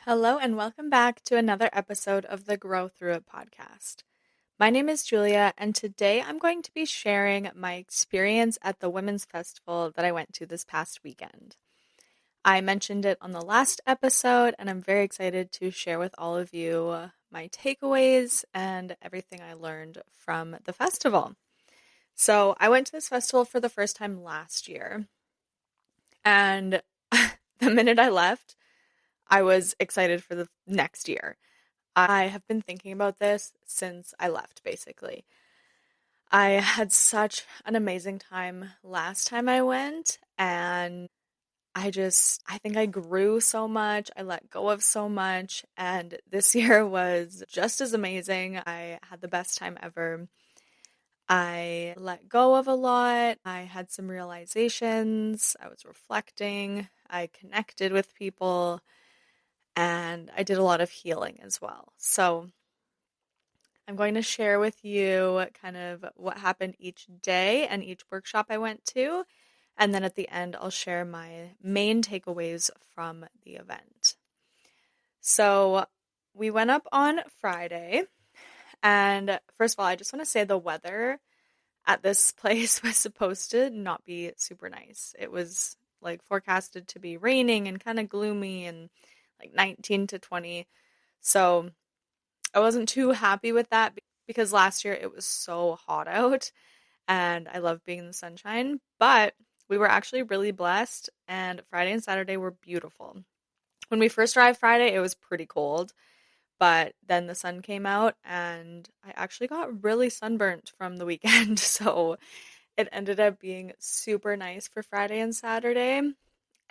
Hello, and welcome back to another episode of the Grow Through It podcast. My name is Julia, and today I'm going to be sharing my experience at the Women's Festival that I went to this past weekend. I mentioned it on the last episode, and I'm very excited to share with all of you my takeaways and everything I learned from the festival. So, I went to this festival for the first time last year, and the minute I left, I was excited for the next year. I have been thinking about this since I left, basically. I had such an amazing time last time I went, and I think I grew so much. I let go of so much, and this year was just as amazing. I had the best time ever. I let go of a lot. I had some realizations. I was reflecting. I connected with people, and I did a lot of healing as well. So, I'm going to share with you kind of what happened each day and each workshop I went to. And then at the end, I'll share my main takeaways from the event. So we went up on Friday. And first of all, I just want to say the weather at this place was supposed to not be super nice. It was like forecasted to be raining and kind of gloomy and like 19 to 20. So I wasn't too happy with that because last year it was so hot out and I love being in the sunshine, but we were actually really blessed and Friday and Saturday were beautiful. When we first arrived Friday, it was pretty cold, but then the sun came out and I actually got really sunburnt from the weekend, so it ended up being super nice for Friday and Saturday.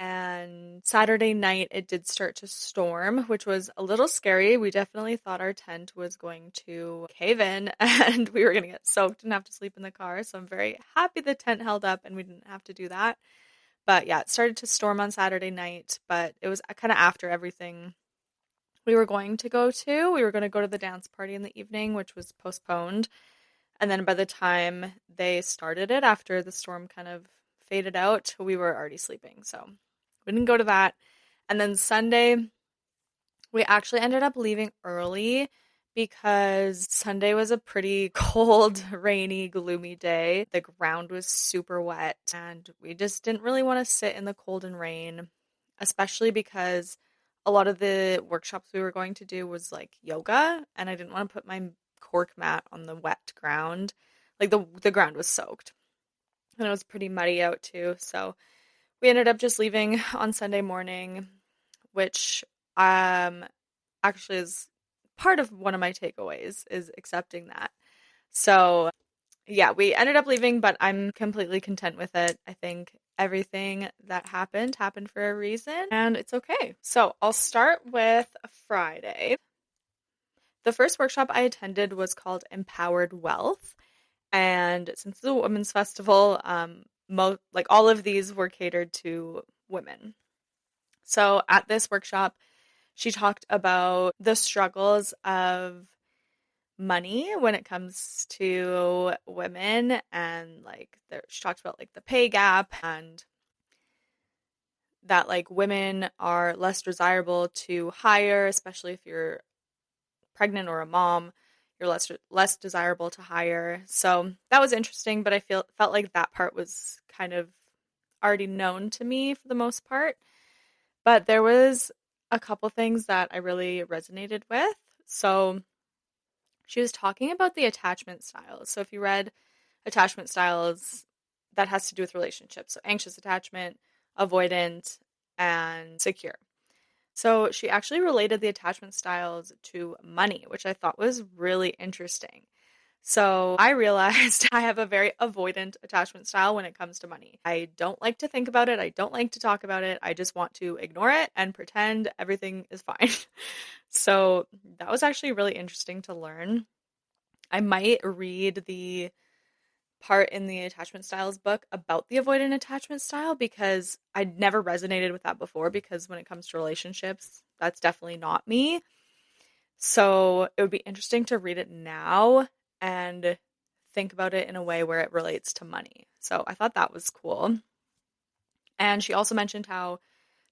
And Saturday night, it did start to storm, which was a little scary. We definitely thought our tent was going to cave in and we were going to get soaked and have to sleep in the car. So I'm very happy the tent held up and we didn't have to do that. But yeah, it started to storm on Saturday night, but it was kind of after everything we were going to go to. We were going to go to the dance party in the evening, which was postponed. And then by the time they started it, after the storm kind of faded out, we were already sleeping. So we didn't go to that. And then Sunday, we actually ended up leaving early because Sunday was a pretty cold, rainy, gloomy day. The ground was super wet, and we just didn't really want to sit in the cold and rain, especially because a lot of the workshops we were going to do was like yoga, and I didn't want to put my cork mat on the wet ground. Like the ground was soaked, and it was pretty muddy out too. So we ended up just leaving on Sunday morning, which actually is part of one of my takeaways is accepting that. So yeah, we ended up leaving, but I'm completely content with it. I think everything that happened for a reason, and it's okay. So I'll start with Friday. The first workshop I attended was called Empowered Wealth. And since it's a women's festival, like all of these were catered to women. So at this workshop, she talked about the struggles of money when it comes to women, and like she talked about like the pay gap and that like women are less desirable to hire, especially if you're pregnant or a mom. You're less desirable to hire. So that was interesting, but I felt like that part was kind of already known to me for the most part. But there was a couple things that I really resonated with. So she was talking about the attachment styles. So if you read attachment styles, that has to do with relationships. So anxious attachment, avoidant, and secure. So she actually related the attachment styles to money, which I thought was really interesting. So I realized I have a very avoidant attachment style when it comes to money. I don't like to think about it. I don't like to talk about it. I just want to ignore it and pretend everything is fine. So that was actually really interesting to learn. I might read the part in the attachment styles book about the avoidant attachment style because I'd never resonated with that before, because when it comes to relationships, that's definitely not me. So it would be interesting to read it now and think about it in a way where it relates to money. So I thought that was cool. And she also mentioned how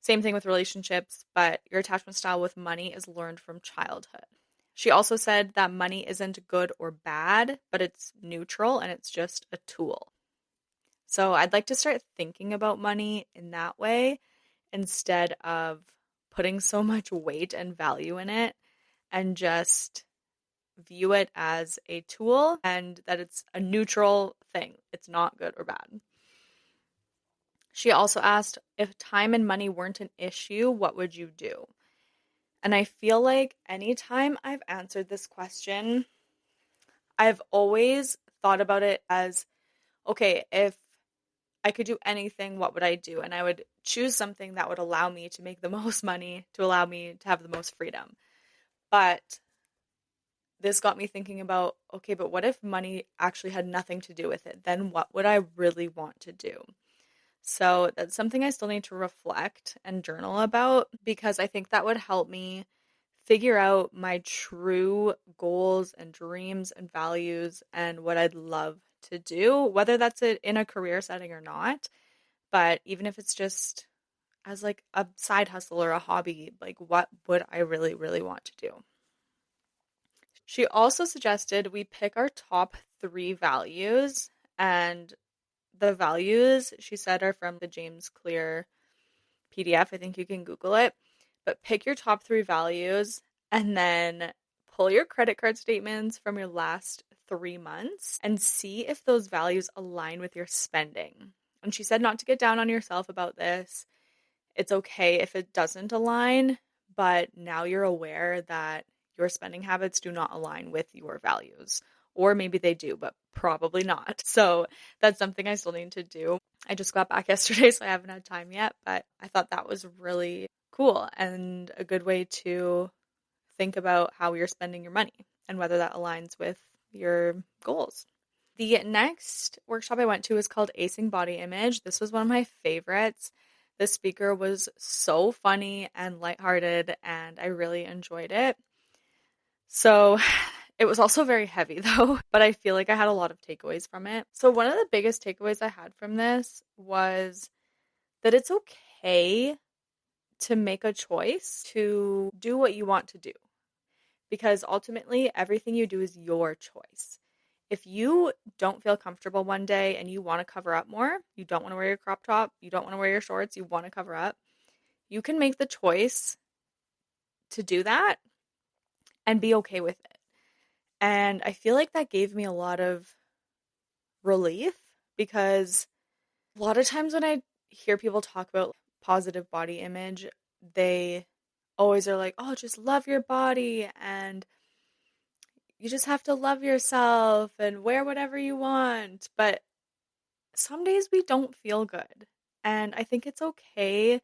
Same thing with relationships, but your attachment style with money is learned from childhood. She also said that money isn't good or bad, but it's neutral and it's just a tool. So I'd like to start thinking about money in that way instead of putting so much weight and value in it, and just view it as a tool and that it's a neutral thing. It's not good or bad. She also asked, if time and money weren't an issue, what would you do? And I feel like anytime I've answered this question, I've always thought about it as, okay, if I could do anything, what would I do? And I would choose something that would allow me to make the most money, to allow me to have the most freedom. But this got me thinking about, okay, but what if money actually had nothing to do with it? Then what would I really want to do? So that's something I still need to reflect and journal about, because I think that would help me figure out my true goals and dreams and values and what I'd love to do, whether that's in a career setting or not. But even if it's just as like a side hustle or a hobby, like what would I really, really want to do? She also suggested we pick our top 3 values, and the values she said are from the James Clear PDF. I think you can Google it. But pick your top 3 values and then pull your credit card statements from your last 3 months and see if those values align with your spending. And she said not to get down on yourself about this. It's okay if it doesn't align, but now you're aware that your spending habits do not align with your values. Or maybe they do, but probably not. So that's something I still need to do. I just got back yesterday, so I haven't had time yet, but I thought that was really cool and a good way to think about how you're spending your money and whether that aligns with your goals. The next workshop I went to was called Acing Body Image. This was one of my favorites. The speaker was so funny and lighthearted, and I really enjoyed it. So it was also very heavy though, but I feel like I had a lot of takeaways from it. So one of the biggest takeaways I had from this was that it's okay to make a choice to do what you want to do, because ultimately everything you do is your choice. If you don't feel comfortable one day and you want to cover up more, you don't want to wear your crop top, you don't want to wear your shorts, you want to cover up, you can make the choice to do that and be okay with it. And I feel like that gave me a lot of relief, because a lot of times when I hear people talk about positive body image, they always are like, oh, just love your body and you just have to love yourself and wear whatever you want. But some days we don't feel good. And I think it's okay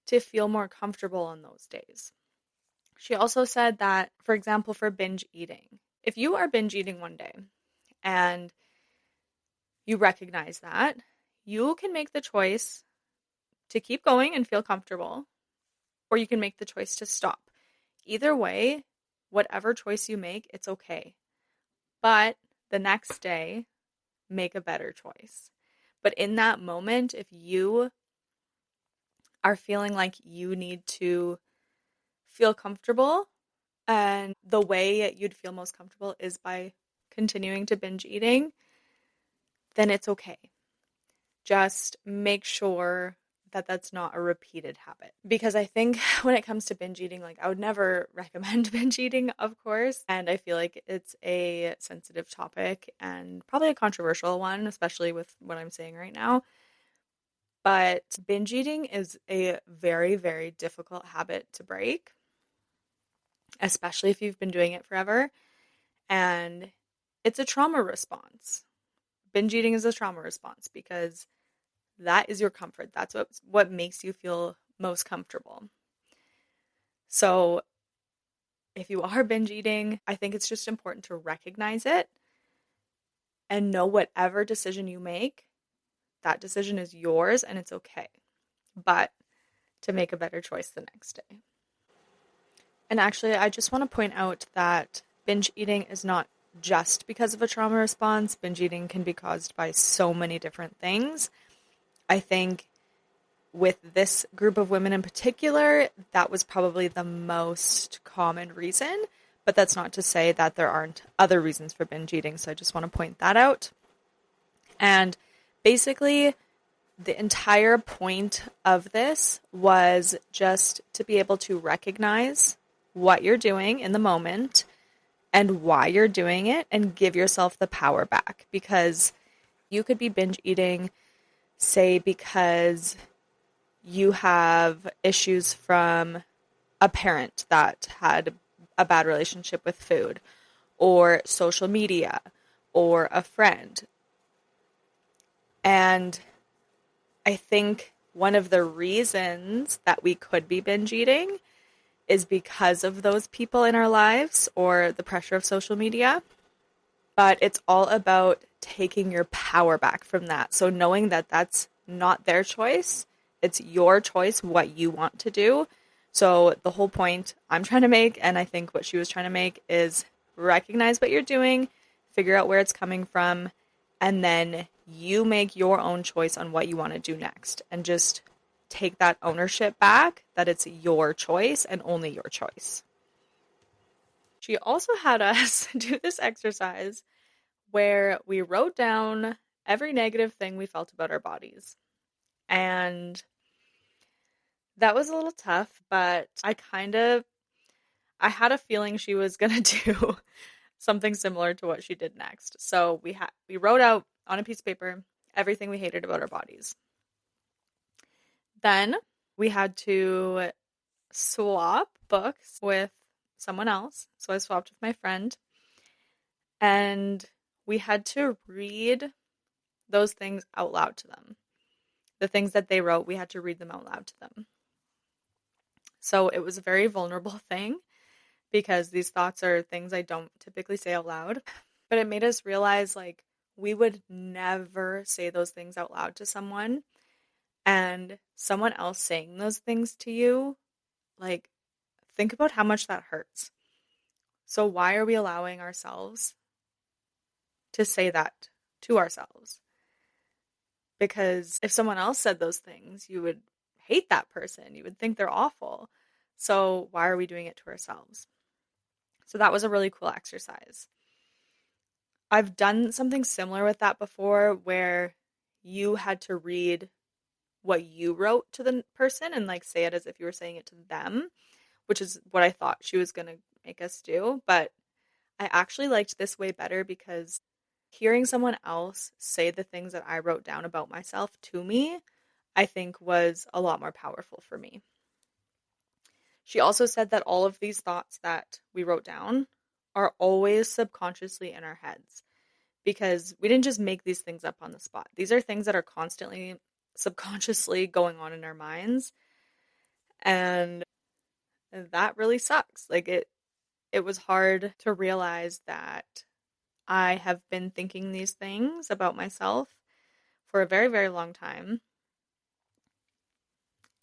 to feel more comfortable on those days. She also said that, for example, for binge eating, if you are binge eating one day and you recognize that, you can make the choice to keep going and feel comfortable, or you can make the choice to stop. Either way, whatever choice you make, it's okay. But the next day, make a better choice. But in that moment, if you are feeling like you need to feel comfortable, and the way you'd feel most comfortable is by continuing to binge eating, then it's okay. Just make sure that that's not a repeated habit. Because I think when it comes to binge eating, like I would never recommend binge eating, of course. And I feel like it's a sensitive topic and probably a controversial one, especially with what I'm saying right now. But binge eating is a very, very difficult habit to break, especially if you've been doing it forever. And it's a trauma response. Binge eating is a trauma response because that is your comfort. That's what makes you feel most comfortable. So if you are binge eating, I think it's just important to recognize it and know whatever decision you make, that decision is yours and it's okay. But to make a better choice the next day. And actually, I just want to point out that binge eating is not just because of a trauma response. Binge eating can be caused by so many different things. I think with this group of women in particular, that was probably the most common reason. But that's not to say that there aren't other reasons for binge eating. So I just want to point that out. And basically, the entire point of this was just to be able to recognize what you're doing in the moment and why you're doing it and give yourself the power back. Because you could be binge eating, say, because you have issues from a parent that had a bad relationship with food, or social media, or a friend. And I think one of the reasons that we could be binge eating is because of those people in our lives or the pressure of social media. But it's all about taking your power back from that. So knowing that that's not their choice, it's your choice what you want to do. So the whole point I'm trying to make, and I think what she was trying to make, is recognize what you're doing, figure out where it's coming from, and then you make your own choice on what you want to do next. And just take that ownership back, that it's your choice and only your choice. She also had us do this exercise where we wrote down every negative thing we felt about our bodies. And that was a little tough, but I had a feeling she was going to do something similar to what she did next. So we wrote out on a piece of paper everything we hated about our bodies. Then we had to swap books with someone else. So I swapped with my friend, and we had to read those things out loud to them. The things that they wrote, we had to read them out loud to them. So it was a very vulnerable thing because these thoughts are things I don't typically say out loud. But it made us realize, like, we would never say those things out loud to someone. And someone else saying those things to you, like, think about how much that hurts. So why are we allowing ourselves to say that to ourselves? Because if someone else said those things, you would hate that person. You would think they're awful. So why are we doing it to ourselves? So that was a really cool exercise. I've done something similar with that before where you had to read what you wrote to the person and like say it as if you were saying it to them, which is what I thought she was going to make us do. But I actually liked this way better because hearing someone else say the things that I wrote down about myself to me, I think was a lot more powerful for me. She also said that all of these thoughts that we wrote down are always subconsciously in our heads because we didn't just make these things up on the spot. These are things that are constantly subconsciously going on in our minds. And that really sucks. Like it was hard to realize that I have been thinking these things about myself for a very, very long time.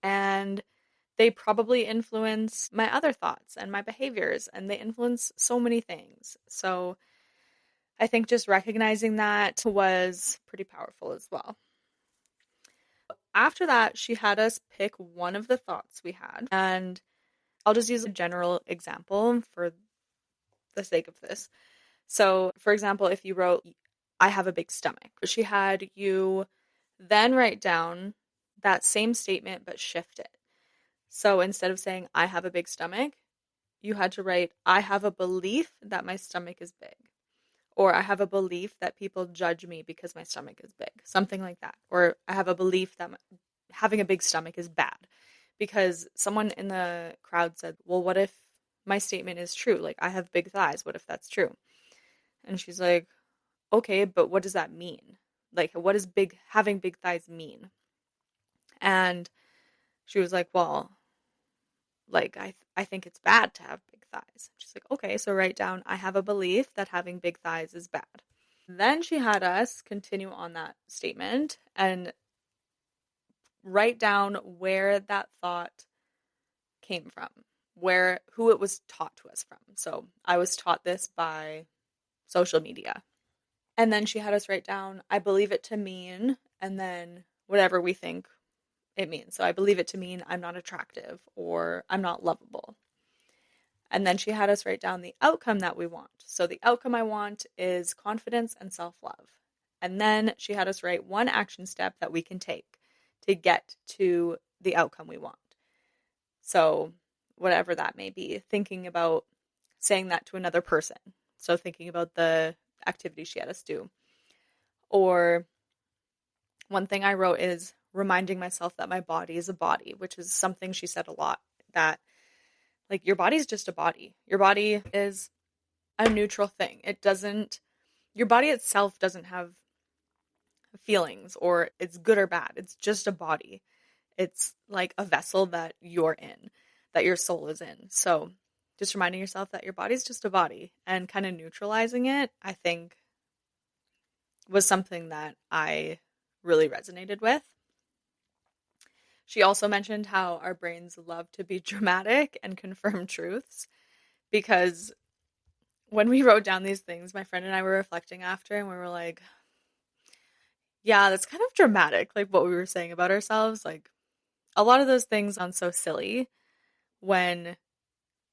And they probably influence my other thoughts and my behaviors, and they influence so many things. So I think just recognizing that was pretty powerful as well. After that, she had us pick one of the thoughts we had, and I'll just use a general example for the sake of this. So, for example, if you wrote, I have a big stomach, she had you then write down that same statement but shift it. So instead of saying, I have a big stomach, you had to write, I have a belief that my stomach is big. Or I have a belief that people judge me because my stomach is big. Something like that. Or I have a belief that having a big stomach is bad. Because someone in the crowd said, well, what if my statement is true? Like, I have big thighs. What if that's true? And she's like, okay, but what does that mean? Like, what does having big thighs mean? And she was like, well, like, I think it's bad to have big thighs. She's like, okay, so write down, I have a belief that having big thighs is bad. Then she had us continue on that statement and write down where that thought came from, who it was taught to us from. So I was taught this by social media. And then she had us write down, I believe it to mean, and then whatever we think it means. So I believe it to mean I'm not attractive or I'm not lovable. And then she had us write down the outcome that we want. So the outcome I want is confidence and self-love. And then she had us write one action step that we can take to get to the outcome we want. So whatever that may be, thinking about saying that to another person. So thinking about the activity she had us do. Or one thing I wrote is reminding myself that my body is a body, which is something she said a lot, that like your body's just a body. Your body is a neutral thing. Your body itself doesn't have feelings or it's good or bad. It's just a body. It's like a vessel that you're in, that your soul is in. So just reminding yourself that your body's just a body and kind of neutralizing it, I think was something that I really resonated with. She also mentioned how our brains love to be dramatic and confirm truths, because when we wrote down these things, my friend and I were reflecting after and we were like, yeah, that's kind of dramatic, like what we were saying about ourselves. Like a lot of those things sound so silly when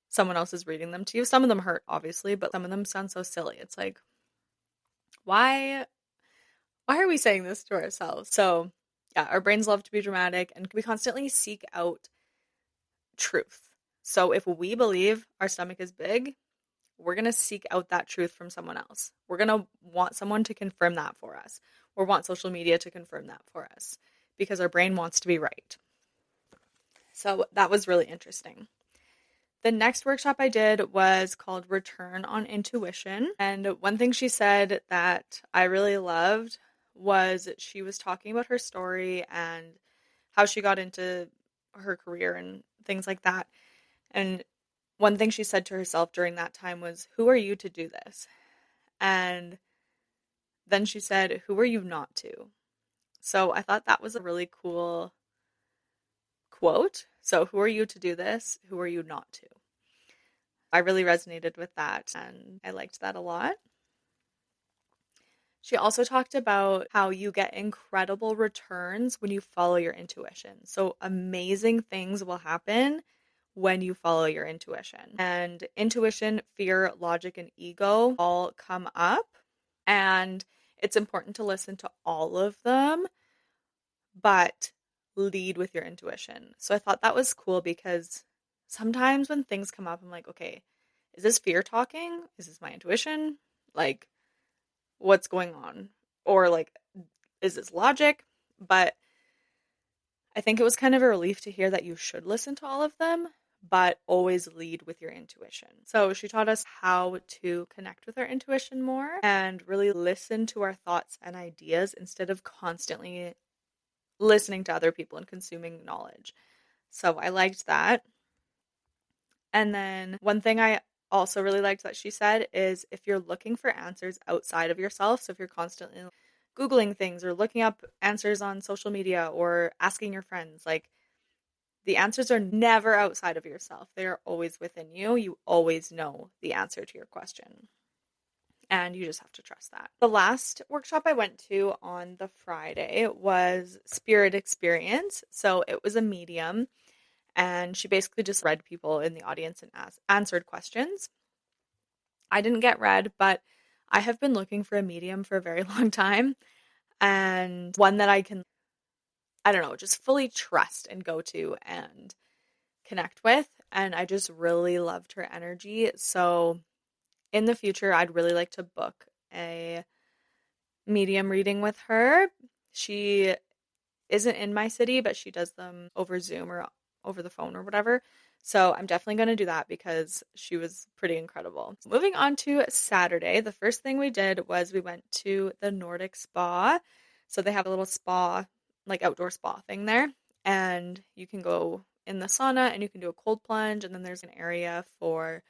someone else is reading them to you. Some of them hurt, obviously, but some of them sound so silly. It's like, why are we saying this to ourselves? So yeah, our brains love to be dramatic and we constantly seek out truth. So if we believe our stomach is big, we're going to seek out that truth from someone else. We're going to want someone to confirm that for us, or want social media to confirm that for us, because our brain wants to be right. So that was really interesting. The next workshop I did was called Return on Intuition. And one thing she said that I really loved was she was talking about her story and how she got into her career and things like that. And one thing she said to herself during that time was, who are you to do this? And then she said, who are you not to? So I thought that was a really cool quote. So who are you to do this? Who are you not to? I really resonated with that and I liked that a lot. She also talked about how you get incredible returns when you follow your intuition. So amazing things will happen when you follow your intuition. And intuition, fear, logic, and ego all come up. And it's important to listen to all of them, but lead with your intuition. So I thought that was cool because sometimes when things come up, I'm like, okay, is this fear talking? Is this my intuition? Like, what's going on? Or like, is this logic? But I think it was kind of a relief to hear that you should listen to all of them, but always lead with your intuition. So she taught us how to connect with our intuition more and really listen to our thoughts and ideas instead of constantly listening to other people and consuming knowledge. So I liked that. And then one thing I also really liked that she said is if you're looking for answers outside of yourself, so if you're constantly Googling things or looking up answers on social media or asking your friends, like the answers are never outside of yourself. They are always within you. You always know the answer to your question. And you just have to trust that. The last workshop I went to on the Friday was Spirit Experience. So it was a medium, and she basically just read people in the audience and answered questions. I didn't get read, but I have been looking for a medium for a very long time, and one that I can, I don't know, just fully trust and go to and connect with. And I just really loved her energy. So in the future, I'd really like to book a medium reading with her. She isn't in my city, but she does them over Zoom or over the phone or whatever. So I'm definitely going to do that because she was pretty incredible. Moving on to Saturday, the first thing we did was we went to the Nordic Spa. So they have a little spa, like outdoor spa thing there. And you can go in the sauna and you can do a cold plunge. And then there's an area for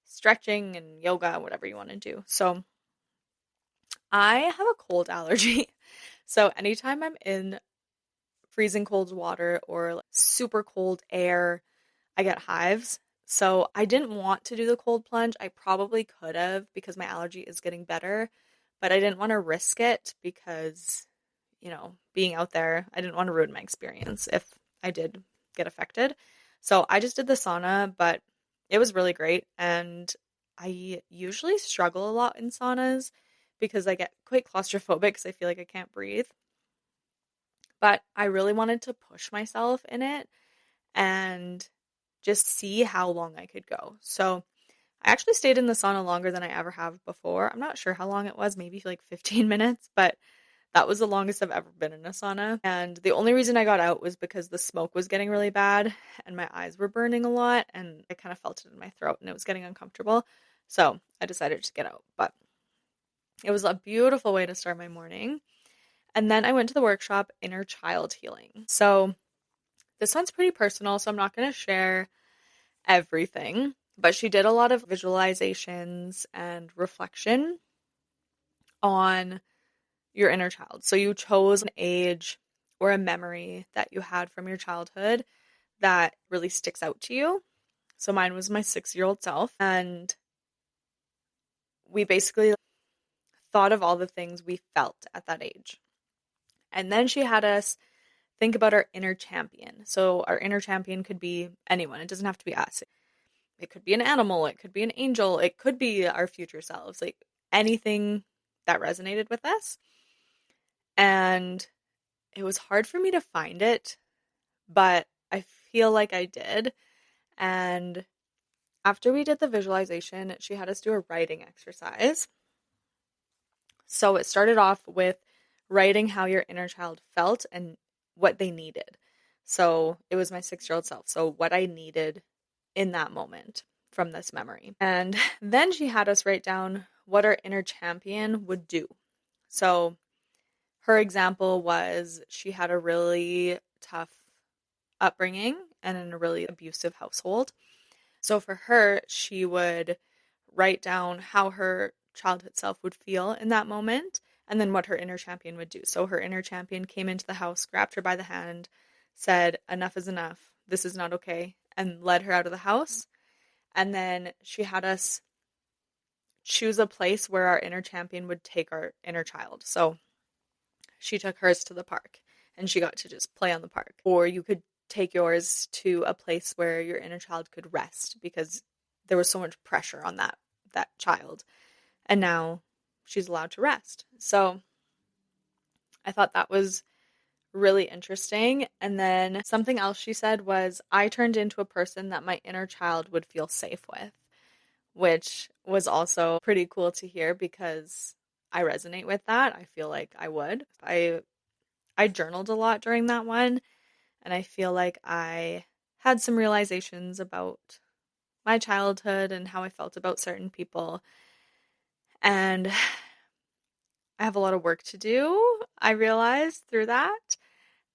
stretching and yoga, whatever you want to do. So I have a cold allergy. So anytime I'm in freezing cold water or like super cold air, I get hives. So I didn't want to do the cold plunge. I probably could have because my allergy is getting better, but I didn't want to risk it because, being out there, I didn't want to ruin my experience if I did get affected. So I just did the sauna, but it was really great. And I usually struggle a lot in saunas because I get quite claustrophobic because I feel like I can't breathe. But I really wanted to push myself in it and just see how long I could go. So I actually stayed in the sauna longer than I ever have before. I'm not sure how long it was, maybe like 15 minutes, but that was the longest I've ever been in a sauna. And the only reason I got out was because the smoke was getting really bad and my eyes were burning a lot and I kind of felt it in my throat and it was getting uncomfortable. So I decided to get out. But it was a beautiful way to start my morning. And then I went to the workshop Inner Child Healing. So this one's pretty personal, so I'm not going to share everything. But she did a lot of visualizations and reflection on your inner child. So you chose an age or a memory that you had from your childhood that really sticks out to you. So mine was my 6-year-old self. And we basically thought of all the things we felt at that age. And then she had us think about our inner champion. So our inner champion could be anyone. It doesn't have to be us. It could be an animal. It could be an angel. It could be our future selves. Like anything that resonated with us. And it was hard for me to find it, but I feel like I did. And after we did the visualization, she had us do a writing exercise. So it started off with writing how your inner child felt and what they needed. So it was my 6-year-old self. So what I needed in that moment from this memory. And then she had us write down what our inner champion would do. So her example was she had a really tough upbringing and in a really abusive household. So for her, she would write down how her childhood self would feel in that moment and then what her inner champion would do. So her inner champion came into the house, grabbed her by the hand, said, "Enough is enough. This is not okay," and led her out of the house. And then she had us choose a place where our inner champion would take our inner child. So she took hers to the park and she got to just play on the park. Or you could take yours to a place where your inner child could rest because there was so much pressure on that child. And now she's allowed to rest. So I thought that was really interesting. And then something else she said was, I turned into a person that my inner child would feel safe with, which was also pretty cool to hear because I resonate with that. I feel like I would. I journaled a lot during that one, and I feel like I had some realizations about my childhood and how I felt about certain people. And I have a lot of work to do, I realized through that.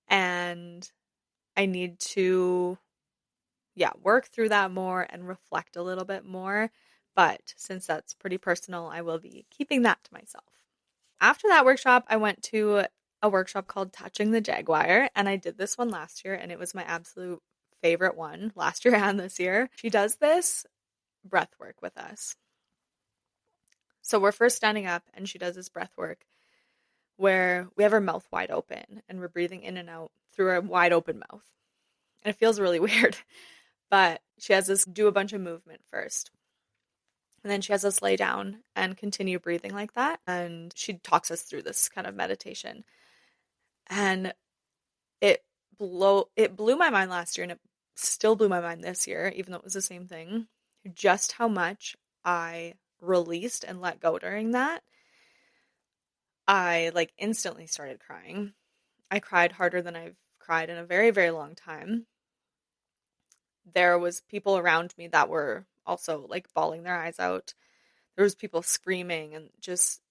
And I need to, work through that more and reflect a little bit more. But since that's pretty personal, I will be keeping that to myself. After that workshop, I went to a workshop called Touching the Jaguar, and I did this one last year, and it was my absolute favorite one last year and this year. She does this breath work with us. So we're first standing up, and she does this breath work where we have our mouth wide open, and we're breathing in and out through a wide open mouth. And it feels really weird, but she has us do a bunch of movement first. And then she has us lay down and continue breathing like that. And she talks us through this kind of meditation. And it blew my mind last year, and it still blew my mind this year, even though it was the same thing, just how much I released and let go during that. I instantly started crying. I cried harder than I've cried in a very, very long time. There was people around me that were also bawling their eyes out. There was people screaming and just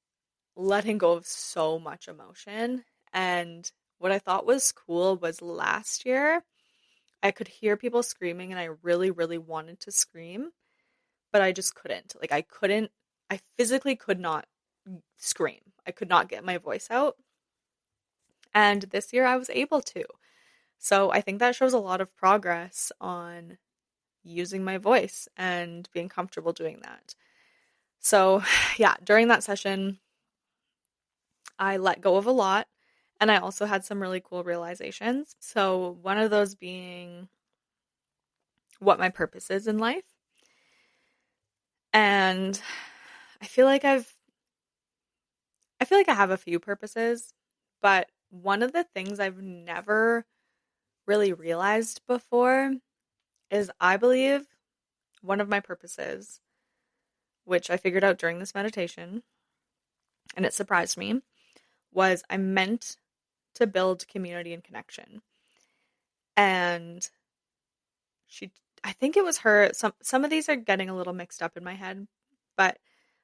letting go of so much emotion. And what I thought was cool was last year, I could hear people screaming and I really, really wanted to scream, but I just couldn't. I physically could not scream. I could not get my voice out. And this year I was able to. So I think that shows a lot of progress on using my voice and being comfortable doing that. So during that session, I let go of a lot And I also had some really cool realizations. So one of those being what my purpose is in life. And I feel like I have a few purposes, but one of the things I've never really realized before is I believe one of my purposes, which I figured out during this meditation, and it surprised me, was I'm meant to build community and connection. And she I think it was her, some of these are getting a little mixed up in my head, but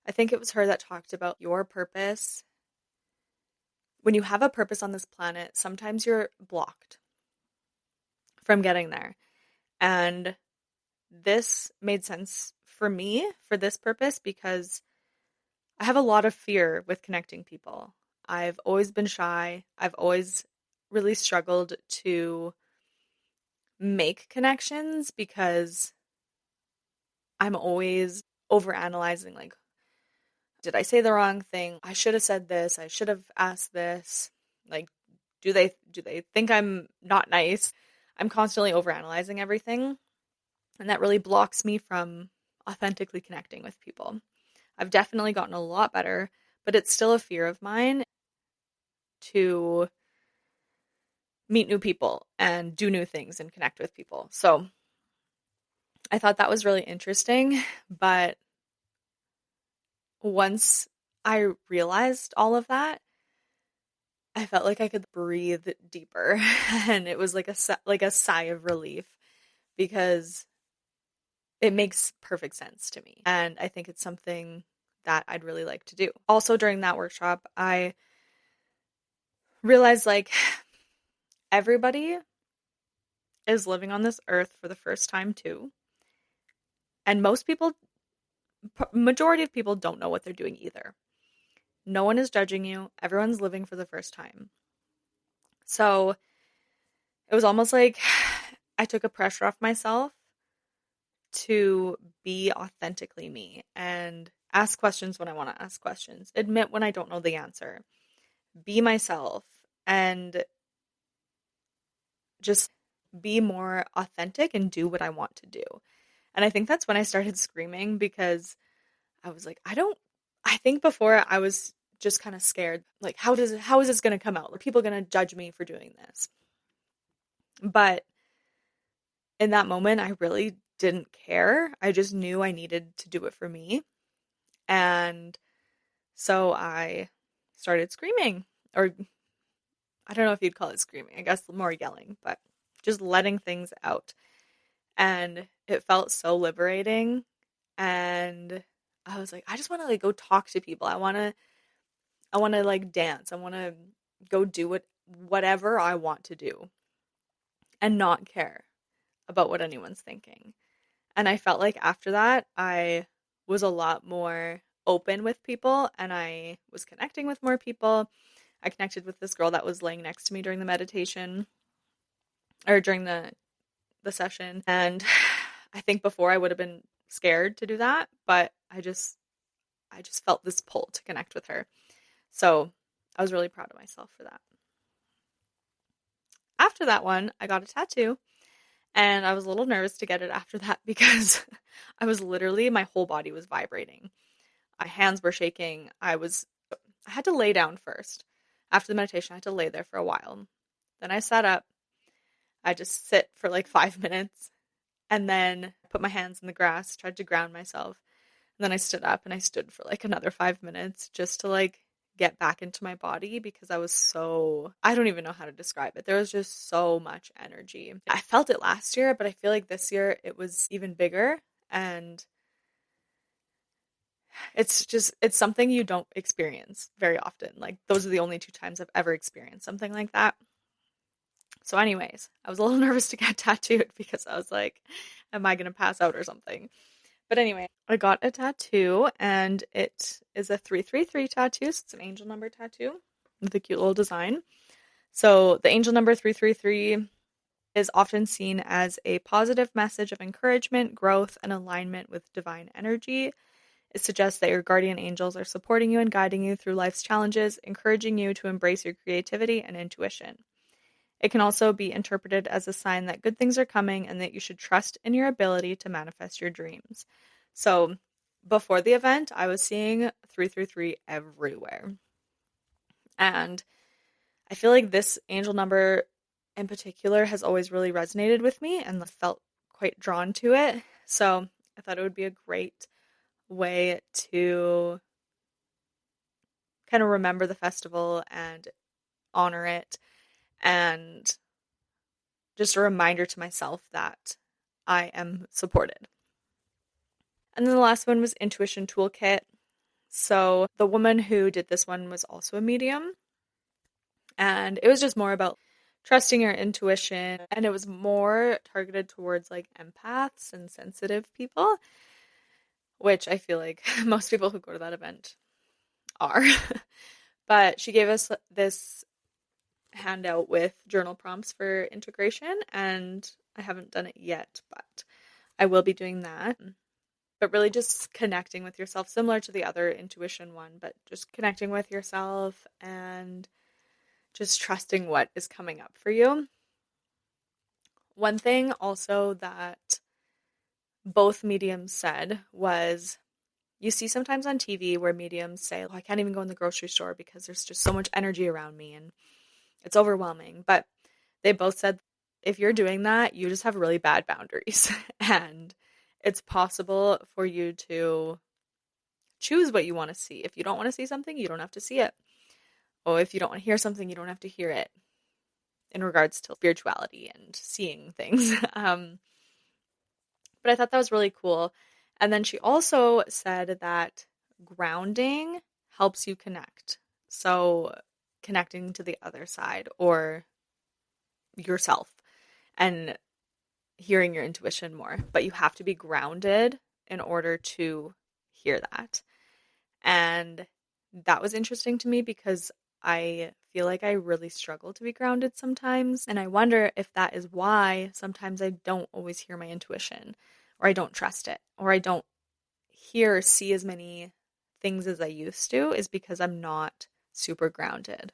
I think it was her that talked about your purpose. When you have a purpose on this planet, sometimes you're blocked from getting there. And this made sense for me for this purpose because I have a lot of fear with connecting people. I've always been shy. I've always really struggled to make connections because I'm always overanalyzing, like, did I say the wrong thing? I should have said this. I should have asked this. Like, do they think I'm not nice? I'm constantly overanalyzing everything, and that really blocks me from authentically connecting with people. I've definitely gotten a lot better, but it's still a fear of mine to meet new people and do new things and connect with people. So I thought that was really interesting, but once I realized all of that, I felt like I could breathe deeper, and it was like a sigh of relief because it makes perfect sense to me, and I think it's something that I'd really like to do. Also, during that workshop, I realized like everybody is living on this earth for the first time too, and most people, majority of people, don't know what they're doing either. No one is judging you. Everyone's living for the first time. So it was almost like I took a pressure off myself to be authentically me and ask questions when I want to ask questions, admit when I don't know the answer, be myself, and just be more authentic and do what I want to do. And I think that's when I started screaming because I was like, I think before I was just kind of scared, like, how is this going to come out? Are people going to judge me for doing this? But in that moment, I really didn't care. I just knew I needed to do it for me. And so I started screaming, or I don't know if you'd call it screaming, I guess more yelling, but just letting things out. And it felt so liberating. And I was like, I just want to like go talk to people. I want to like dance. I want to go do whatever I want to do and not care about what anyone's thinking. And I felt like after that, I was a lot more open with people and I was connecting with more people. I connected with this girl that was laying next to me during the meditation or during the session. And I think before I would have been scared to do that, but I just felt this pull to connect with her. So I was really proud of myself for that. After that one, I got a tattoo. And I was a little nervous to get it after that because my whole body was vibrating. My hands were shaking. I had to lay down first. After the meditation, I had to lay there for a while. Then I sat up. I just sit for like 5 minutes and then put my hands in the grass, tried to ground myself. And then I stood up and I stood for like another 5 minutes just to like get back into my body because I don't even know how to describe it. There was just so much energy. I felt it last year, but I feel like this year it was even bigger, and it's something you don't experience very often. Like those are the only 2 times I've ever experienced something like that. So anyways, I was a little nervous to get tattooed because I was like, am I going to pass out or something? But anyway, I got a tattoo and it is a 333 tattoo. So it's an angel number tattoo with a cute little design. So the angel number 333 is often seen as a positive message of encouragement, growth, and alignment with divine energy. It suggests that your guardian angels are supporting you and guiding you through life's challenges, encouraging you to embrace your creativity and intuition. It can also be interpreted as a sign that good things are coming and that you should trust in your ability to manifest your dreams. So, before the event, I was seeing 333 everywhere. And I feel like this angel number in particular has always really resonated with me and felt quite drawn to it. So, I thought it would be a great way to kind of remember the festival and honor it, and just a reminder to myself that I am supported. And then the last one was Intuition Toolkit. So the woman who did this one was also a medium, and it was just more about trusting your intuition, and it was more targeted towards like empaths and sensitive people, which I feel like most people who go to that event are. But she gave us this handout with journal prompts for integration, and I haven't done it yet, but I will be doing that. But really just connecting with yourself, similar to the other intuition one, but just connecting with yourself and just trusting what is coming up for you. One thing also that both mediums said was, you see sometimes on TV where mediums say, oh, I can't even go in the grocery store because there's just so much energy around me and it's overwhelming. But they both said, if you're doing that, you just have really bad boundaries. And it's possible for you to choose what you want to see. If you don't want to see something, you don't have to see it. Or if you don't want to hear something, you don't have to hear it, in regards to spirituality and seeing things. But I thought that was really cool. And then she also said that grounding helps you connect. So connecting to the other side or yourself and hearing your intuition more. But you have to be grounded in order to hear that. And that was interesting to me because I feel like I really struggle to be grounded sometimes. And I wonder if that is why sometimes I don't always hear my intuition, or I don't trust it, or I don't hear or see as many things as I used to, is because I'm not super grounded.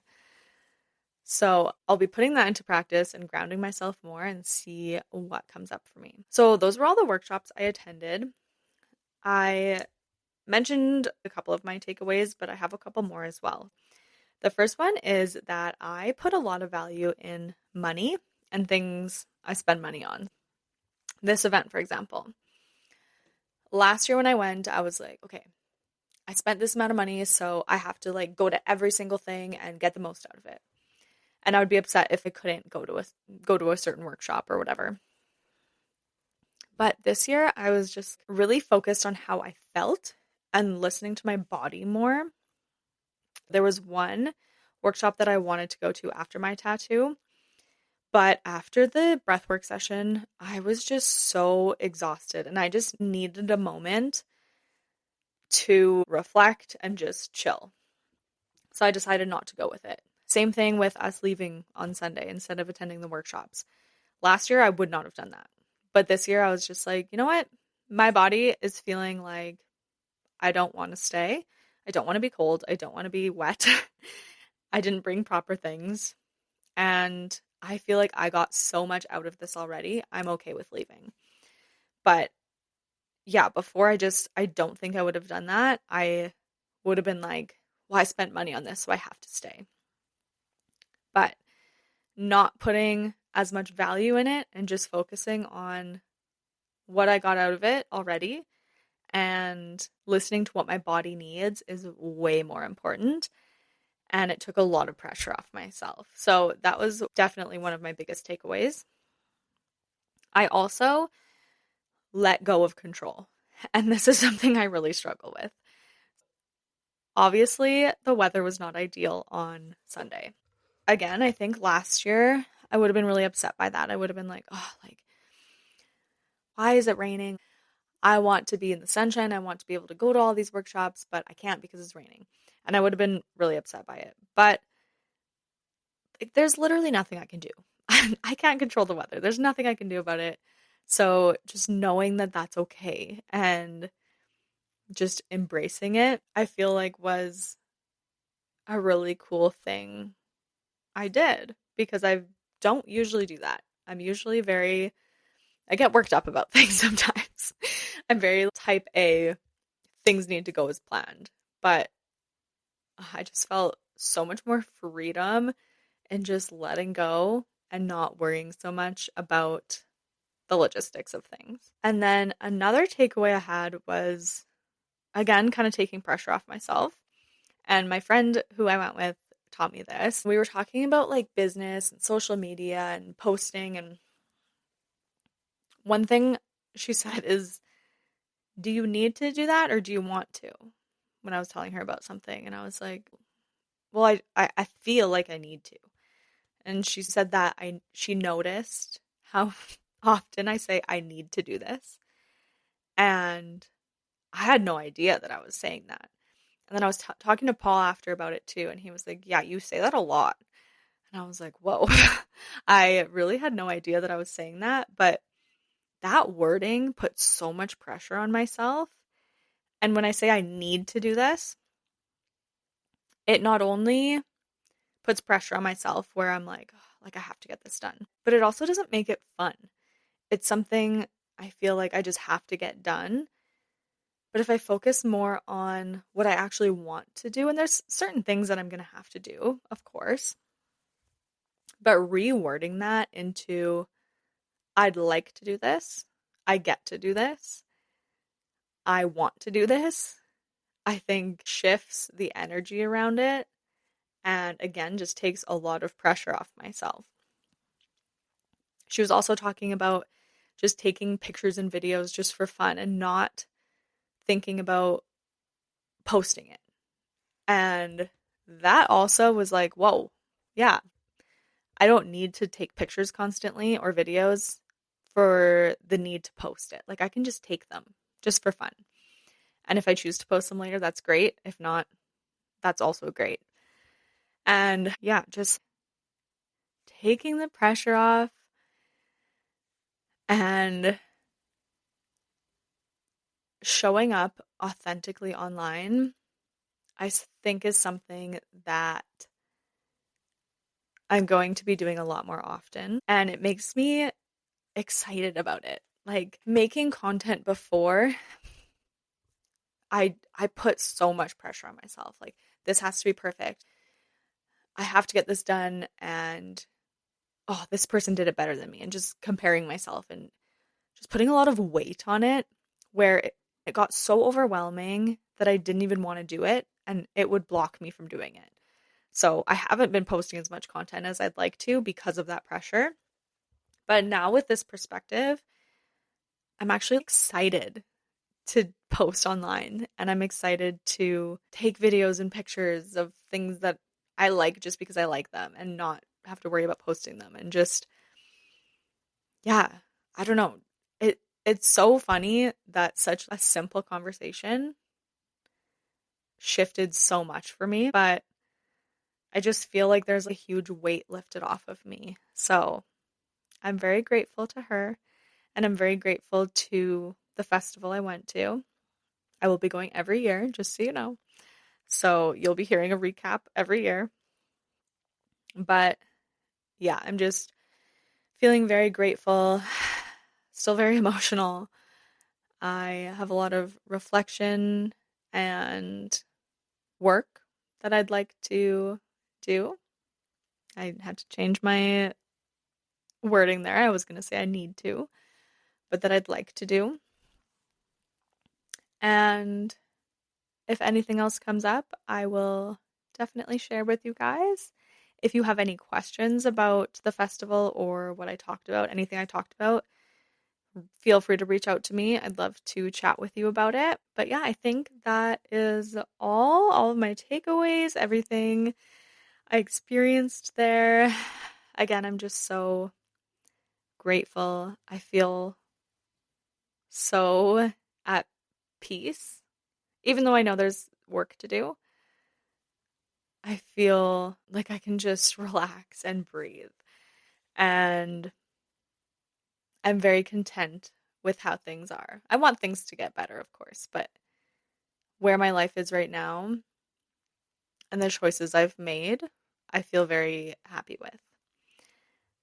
So I'll be putting that into practice and grounding myself more and see what comes up for me. So those were all the workshops I attended. I mentioned a couple of my takeaways, but I have a couple more as well. The first one is that I put a lot of value in money and things I spend money on. This event, for example. Last year when I went, I was like, okay, I spent this amount of money, so I have to like go to every single thing and get the most out of it. And I would be upset if I couldn't go to a certain workshop or whatever. But this year I was just really focused on how I felt and listening to my body more. There was one workshop that I wanted to go to after my tattoo, but after the breathwork session, I was just so exhausted and I just needed a moment to reflect and just chill. So I decided not to go with it. Same thing with us leaving on Sunday instead of attending the workshops. Last year, I would not have done that. But this year, I was just like, you know what? My body is feeling like I don't want to stay. I don't want to be cold. I don't want to be wet. I didn't bring proper things. And I feel like I got so much out of this already. I'm okay with leaving. But yeah, before I don't think I would have done that. I would have been like, well, I spent money on this, so I have to stay. But not putting as much value in it and just focusing on what I got out of it already and listening to what my body needs is way more important. And it took a lot of pressure off myself. So that was definitely one of my biggest takeaways. I also let go of control. And this is something I really struggle with. Obviously, the weather was not ideal on Sunday. Again, I think last year I would have been really upset by that. I would have been like, oh, like, why is it raining? I want to be in the sunshine. I want to be able to go to all these workshops, but I can't because it's raining. And I would have been really upset by it. But there's literally nothing I can do. I can't control the weather. There's nothing I can do about it. So just knowing that that's okay and just embracing it, I feel like was a really cool thing I did because I don't usually do that. I'm usually I get worked up about things sometimes. I'm very type A, things need to go as planned. But I just felt so much more freedom in just letting go and not worrying so much about the logistics of things. And then another takeaway I had was, again, kind of taking pressure off myself. And my friend who I went with taught me this. We were talking about like business and social media and posting. And one thing she said is, do you need to do that or do you want to? When I was telling her about something. And I was like, well, I feel like I need to. And she said that she noticed how often I say I need to do this. And I had no idea that I was saying that. And then I was talking to Paul after about it too. And he was like, yeah, you say that a lot. And I was like, whoa, I really had no idea that I was saying that. But that wording put so much pressure on myself. And when I say I need to do this, it not only puts pressure on myself where I'm like, "Oh, like I have to get this done," but it also doesn't make it fun. It's something I feel like I just have to get done. But if I focus more on what I actually want to do, and there's certain things that I'm going to have to do, of course, but rewording that into I'd like to do this, I get to do this, I want to do this, I think shifts the energy around it and again just takes a lot of pressure off myself. She was also talking about just taking pictures and videos just for fun and not thinking about posting it. And that also was like, whoa, yeah, I don't need to take pictures constantly or videos for the need to post it. Like I can just take them just for fun. And if I choose to post them later, that's great. If not, that's also great. And yeah, just taking the pressure off and showing up authentically online, I think is something that I'm going to be doing a lot more often. And it makes me excited about it. Like making content before, I put so much pressure on myself. Like this has to be perfect. I have to get this done and oh, this person did it better than me and just comparing myself and just putting a lot of weight on it where it got so overwhelming that I didn't even want to do it and it would block me from doing it. So I haven't been posting as much content as I'd like to because of that pressure. But now with this perspective, I'm actually excited to post online and I'm excited to take videos and pictures of things that I like just because I like them and not have to worry about posting them and just yeah, I don't know. It's so funny that such a simple conversation shifted so much for me, but I just feel like there's a huge weight lifted off of me. So, I'm very grateful to her and I'm very grateful to the festival I went to. I will be going every year, just so you know. So you'll be hearing a recap every year. But yeah, I'm just feeling very grateful, still very emotional. I have a lot of reflection and work that I'd like to do. I had to change my wording there. I was going to say I need to, but that I'd like to do. And if anything else comes up, I will definitely share with you guys. If you have any questions about the festival or what I talked about, anything I talked about, feel free to reach out to me. I'd love to chat with you about it. But yeah, I think that is all of my takeaways, everything I experienced there. Again, I'm just so grateful. I feel so at peace, even though I know there's work to do. I feel like I can just relax and breathe. And I'm very content with how things are. I want things to get better, of course, but where my life is right now and the choices I've made, I feel very happy with.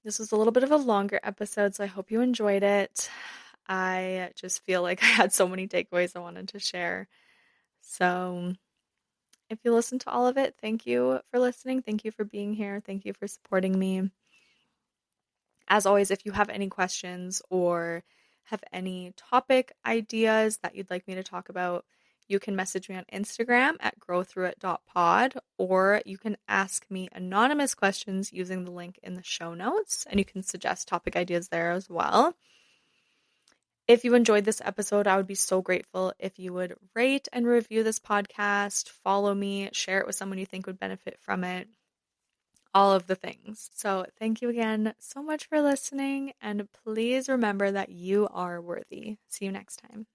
This was a little bit of a longer episode, so I hope you enjoyed it. I just feel like I had so many takeaways I wanted to share. So, if you listened to all of it, thank you for listening. Thank you for being here. Thank you for supporting me. As always, if you have any questions or have any topic ideas that you'd like me to talk about, you can message me on Instagram at growthroughit.pod, or you can ask me anonymous questions using the link in the show notes, and you can suggest topic ideas there as well. If you enjoyed this episode, I would be so grateful if you would rate and review this podcast, follow me, share it with someone you think would benefit from it, all of the things. So thank you again so much for listening, and please remember that you are worthy. See you next time.